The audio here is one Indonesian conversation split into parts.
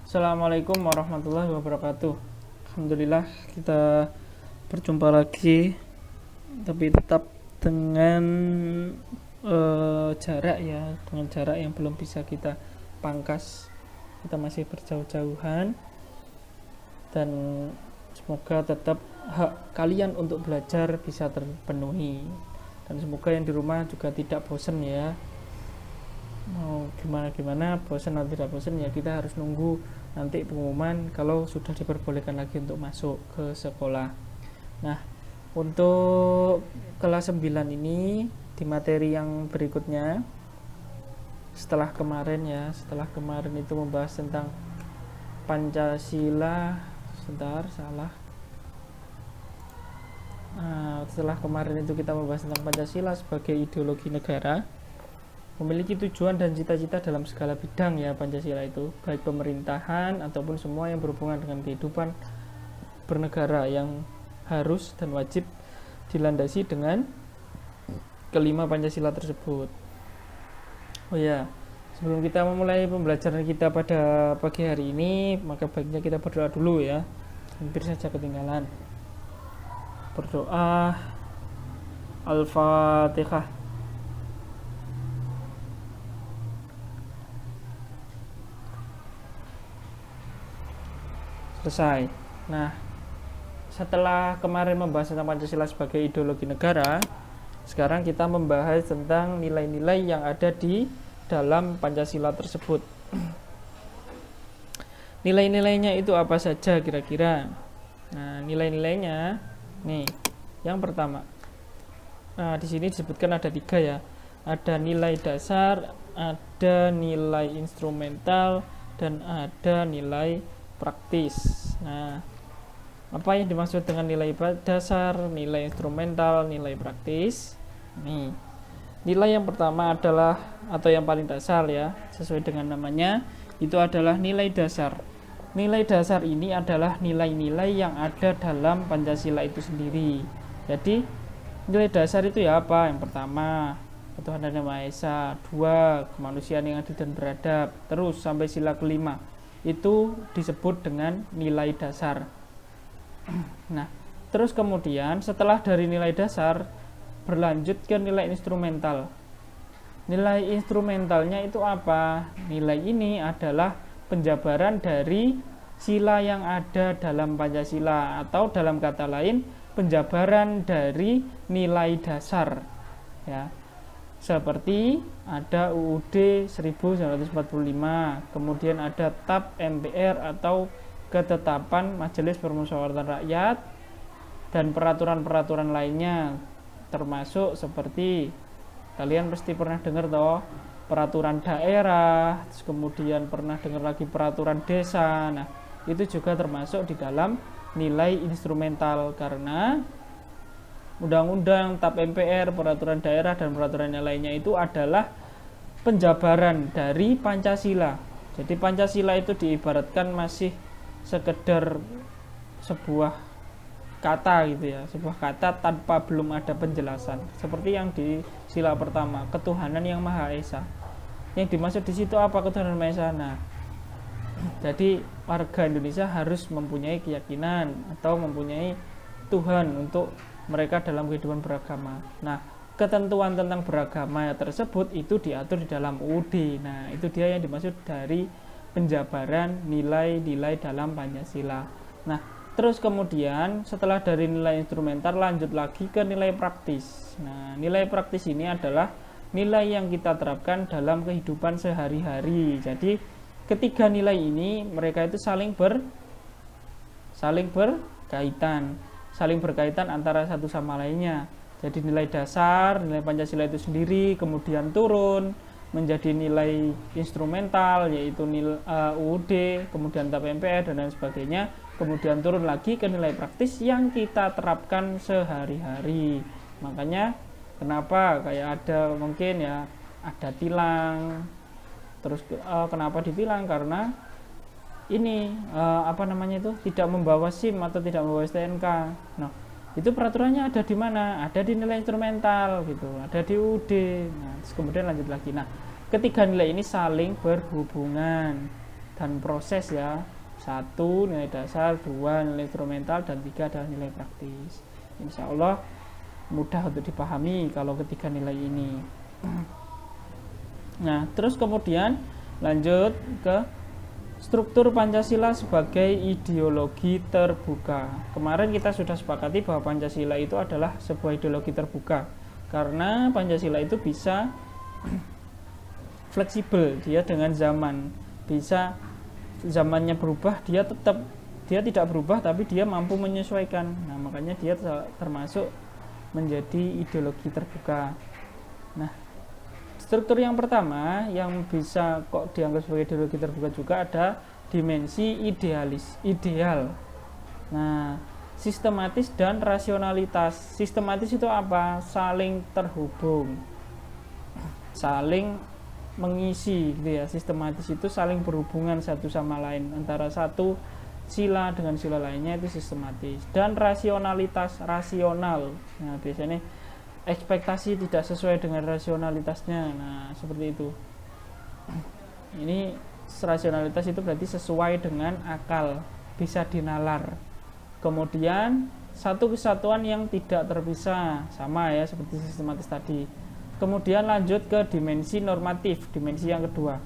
Assalamualaikum warahmatullahi wabarakatuh. Alhamdulillah kita berjumpa lagi, tapi tetap dengan jarak ya, dengan jarak yang belum bisa kita pangkas. Kita masih berjauh-jauhan, dan semoga tetap hak kalian untuk belajar bisa terpenuhi, dan semoga yang di rumah juga tidak bosan ya. Mau gimana bosan atau tidak bosan ya, kita harus nunggu nanti pengumuman kalau sudah diperbolehkan lagi untuk masuk ke sekolah. Nah, untuk kelas 9 ini di materi yang berikutnya setelah kemarin itu membahas tentang Pancasila. Setelah kemarin itu kita membahas tentang Pancasila sebagai ideologi negara, memiliki tujuan dan cita-cita dalam segala bidang ya. Pancasila itu baik pemerintahan ataupun semua yang berhubungan dengan kehidupan bernegara yang harus dan wajib dilandasi dengan kelima Pancasila tersebut. Oh ya, sebelum kita memulai pembelajaran kita pada pagi hari ini, maka baiknya kita berdoa dulu ya. Hampir saja ketinggalan. Berdoa. Al-Fatihah. Selesai. Nah, setelah kemarin membahas tentang Pancasila sebagai ideologi negara, sekarang kita membahas tentang nilai-nilai yang ada di dalam Pancasila tersebut. Nilai-nilainya itu apa saja kira-kira? Nah, nilai-nilainya nih, yang pertama, di sini disebutkan ada 3 ya. Ada nilai dasar, ada nilai instrumental, dan ada nilai praktis. Nah, apa yang dimaksud dengan nilai dasar, nilai instrumental, nilai praktis? Nih, nilai yang pertama adalah, atau yang paling dasar ya, sesuai dengan namanya, itu adalah nilai dasar. Nilai dasar ini adalah nilai-nilai yang ada dalam Pancasila itu sendiri. Jadi, nilai dasar itu ya apa? Yang pertama, ketuhanan yang Maha Esa. 2, kemanusiaan yang adil dan beradab. Terus sampai sila kelima, itu disebut dengan nilai dasar. Nah, terus kemudian setelah dari nilai dasar berlanjut ke nilai instrumental. Nilai instrumentalnya itu apa? Nilai ini adalah penjabaran dari sila yang ada dalam Pancasila, atau dalam kata lain penjabaran dari nilai dasar ya. Seperti ada UUD 1945, kemudian ada TAP MPR atau ketetapan Majelis Permusyawaratan Rakyat, dan peraturan-peraturan lainnya, termasuk seperti kalian pasti pernah dengar toh, peraturan daerah, kemudian pernah dengar lagi peraturan desa. Nah, itu juga termasuk di dalam nilai instrumental, karena undang-undang, TAP MPR, peraturan daerah, dan peraturan yang lainnya itu adalah penjabaran dari Pancasila. Jadi Pancasila itu diibaratkan masih sekedar sebuah kata gitu ya, sebuah kata tanpa belum ada penjelasan. Seperti yang di sila pertama, ketuhanan yang Maha Esa. Yang dimaksud di situ apa ketuhanan Maha Esa? Nah, jadi warga Indonesia harus mempunyai keyakinan atau mempunyai Tuhan untuk mereka dalam kehidupan beragama. Nah, ketentuan tentang beragama tersebut itu diatur di dalam UUD. Nah, itu dia yang dimaksud dari penjabaran nilai-nilai dalam Pancasila. Nah, terus kemudian setelah dari nilai instrumental lanjut lagi ke nilai praktis. Nah, nilai praktis ini adalah nilai yang kita terapkan dalam kehidupan sehari-hari. Jadi, ketiga nilai ini mereka itu saling berkaitan antara satu sama lainnya. Jadi nilai dasar, nilai Pancasila itu sendiri, kemudian turun menjadi nilai instrumental, yaitu nilai UUD, kemudian TAP MPR, dan lain sebagainya. Kemudian turun lagi ke nilai praktis yang kita terapkan sehari-hari. Makanya kenapa kayak ada mungkin ya, ada tilang. Terus kenapa ditilang? Karena ini tidak membawa SIM atau tidak membawa STNK. Nah, itu peraturannya ada di mana? Ada di nilai instrumental gitu, ada di UUD. Nah, terus kemudian lanjut lagi. Nah, ketiga nilai ini saling berhubungan dan proses ya. 1 nilai dasar, 2 nilai instrumental, dan 3 adalah nilai praktis. Insya Allah mudah untuk dipahami kalau ketiga nilai ini. Nah, terus kemudian lanjut ke struktur Pancasila sebagai ideologi terbuka. Kemarin kita sudah sepakati bahwa Pancasila itu adalah sebuah ideologi terbuka karena Pancasila itu bisa fleksibel, dia dengan zaman, bisa zamannya berubah, dia tidak berubah tapi dia mampu menyesuaikan. Nah, makanya dia termasuk menjadi ideologi terbuka. Nah, struktur yang pertama yang bisa kok dianggap sebagai ideologi terbuka juga ada dimensi ideal. Nah, sistematis dan rasionalitas. Sistematis itu apa? Saling terhubung, saling mengisi gitu ya. Sistematis itu saling berhubungan satu sama lain, antara satu sila dengan sila lainnya, itu sistematis. Dan rasionalitas, rasional. Nah, biasanya ekspektasi tidak sesuai dengan rasionalitasnya. Nah, seperti itu. Ini rasionalitas itu berarti sesuai dengan akal, bisa dinalar. Kemudian satu kesatuan yang tidak terpisah, sama ya seperti sistematis tadi. Kemudian lanjut ke dimensi normatif, dimensi yang kedua.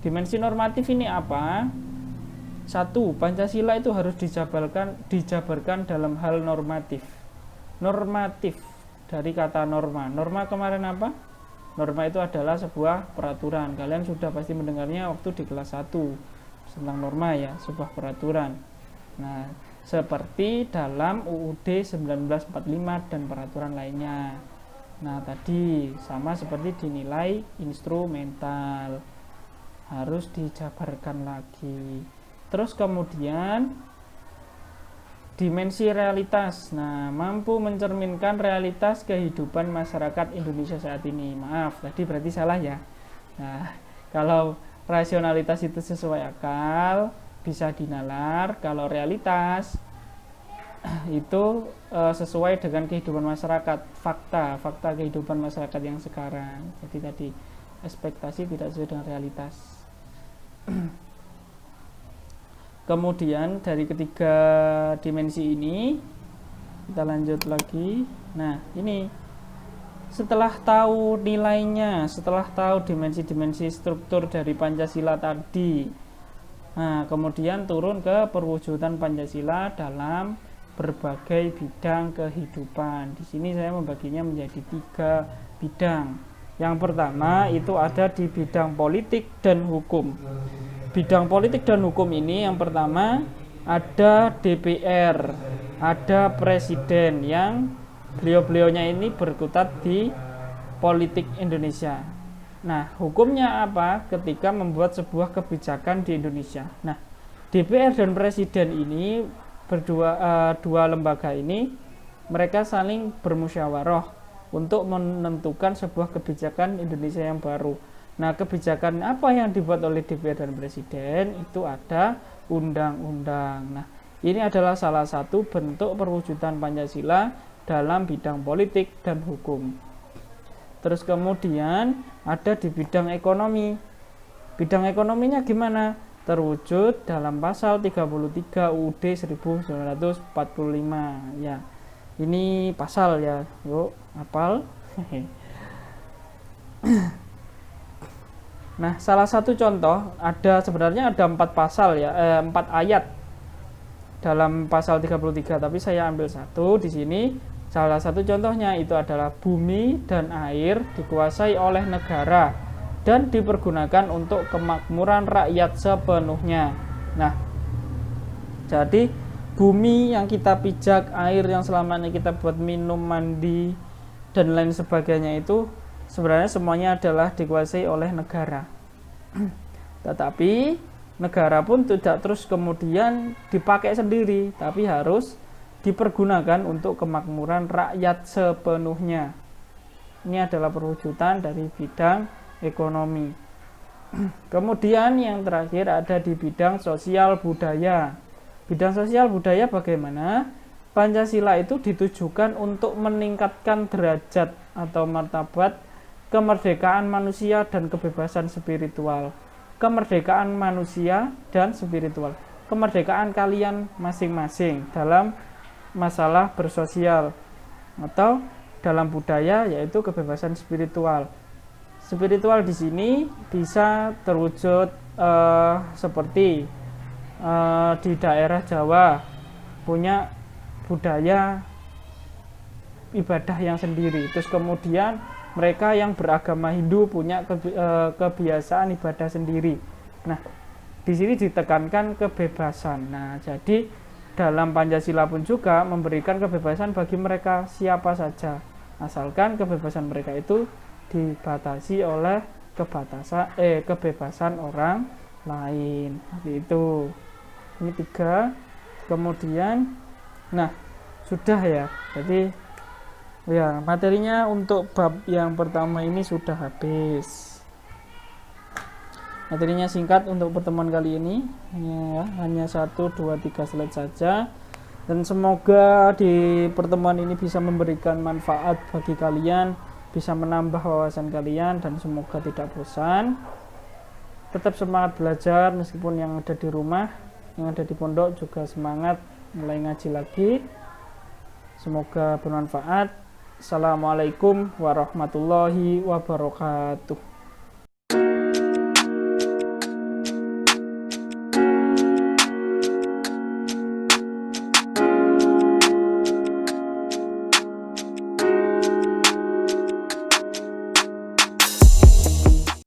Dimensi normatif ini apa? 1. Pancasila itu harus dijabarkan dalam hal normatif. Normatif dari kata norma. Norma kemarin apa? Norma itu adalah sebuah peraturan. Kalian sudah pasti mendengarnya waktu di kelas 1 tentang norma ya, sebuah peraturan. Nah, seperti dalam UUD 1945 dan peraturan lainnya. Nah, tadi sama seperti dinilai instrumental, harus dijabarkan lagi. Terus kemudian dimensi realitas. Nah, mampu mencerminkan realitas kehidupan masyarakat Indonesia saat ini. Maaf, tadi berarti salah ya. Nah, kalau rasionalitas itu sesuai akal, bisa dinalar. Kalau realitas itu sesuai dengan kehidupan masyarakat, fakta kehidupan masyarakat yang sekarang. Jadi tadi ekspektasi tidak sesuai dengan realitas. Kemudian dari ketiga dimensi ini kita lanjut lagi. Nah, ini setelah tahu nilainya, setelah tahu dimensi-dimensi struktur dari Pancasila tadi, nah kemudian turun ke perwujudan Pancasila dalam berbagai bidang kehidupan. Di sini saya membaginya menjadi 3 bidang. Yang pertama itu ada di bidang politik dan hukum. Bidang politik dan hukum ini yang pertama ada DPR, ada presiden yang beliau-beliaunya ini berkutat di politik Indonesia. Nah, hukumnya apa? Ketika membuat sebuah kebijakan di Indonesia. Nah, DPR dan presiden ini dua lembaga ini mereka saling bermusyawarah untuk menentukan sebuah kebijakan Indonesia yang baru. Nah, kebijakan apa yang dibuat oleh DPR dan presiden itu ada undang-undang. Nah, ini adalah salah satu bentuk perwujudan Pancasila dalam bidang politik dan hukum. Terus kemudian ada di bidang ekonomi. Bidang ekonominya gimana? Terwujud dalam pasal 33 UUD 1945 ya. Ini pasal ya. Yuk, hafal. Nah, salah satu contoh sebenarnya ada 4 pasal ya, 4 ayat dalam pasal 33, tapi saya ambil satu di sini. Salah satu contohnya itu adalah bumi dan air dikuasai oleh negara dan dipergunakan untuk kemakmuran rakyat sepenuhnya. Nah, jadi bumi yang kita pijak, air yang selama ini kita buat minum, mandi, dan lain sebagainya itu sebenarnya semuanya adalah dikuasai oleh negara. Tetapi negara pun tidak terus kemudian dipakai sendiri, tapi harus dipergunakan untuk kemakmuran rakyat sepenuhnya. Ini adalah perwujudan dari bidang ekonomi. Kemudian yang terakhir ada di bidang sosial budaya. Bidang sosial budaya bagaimana? Pancasila itu ditujukan untuk meningkatkan derajat atau martabat kemerdekaan manusia dan kebebasan spiritual. Kemerdekaan manusia dan spiritual. Kemerdekaan kalian masing-masing dalam masalah bersosial atau dalam budaya, yaitu kebebasan spiritual. Spiritual di sini bisa terwujud seperti di daerah Jawa punya budaya ibadah yang sendiri. Terus kemudian mereka yang beragama Hindu punya kebiasaan ibadah sendiri. Nah, di sini ditekankan kebebasan. Nah, jadi dalam Pancasila pun juga memberikan kebebasan bagi mereka siapa saja, asalkan kebebasan mereka itu dibatasi oleh kebebasan orang lain. Seperti itu. Ini 3. Kemudian, nah sudah ya. Jadi ya, materinya untuk bab yang pertama ini sudah habis. Materinya singkat untuk pertemuan kali ini ya, hanya 1, 2, 3 slide saja. Dan semoga di pertemuan ini bisa memberikan manfaat bagi kalian, bisa menambah wawasan kalian, dan semoga tidak bosan. Tetap semangat belajar meskipun yang ada di rumah, yang ada di pondok juga semangat mulai ngaji lagi. Semoga bermanfaat. Assalamualaikum warahmatullahi wabarakatuh.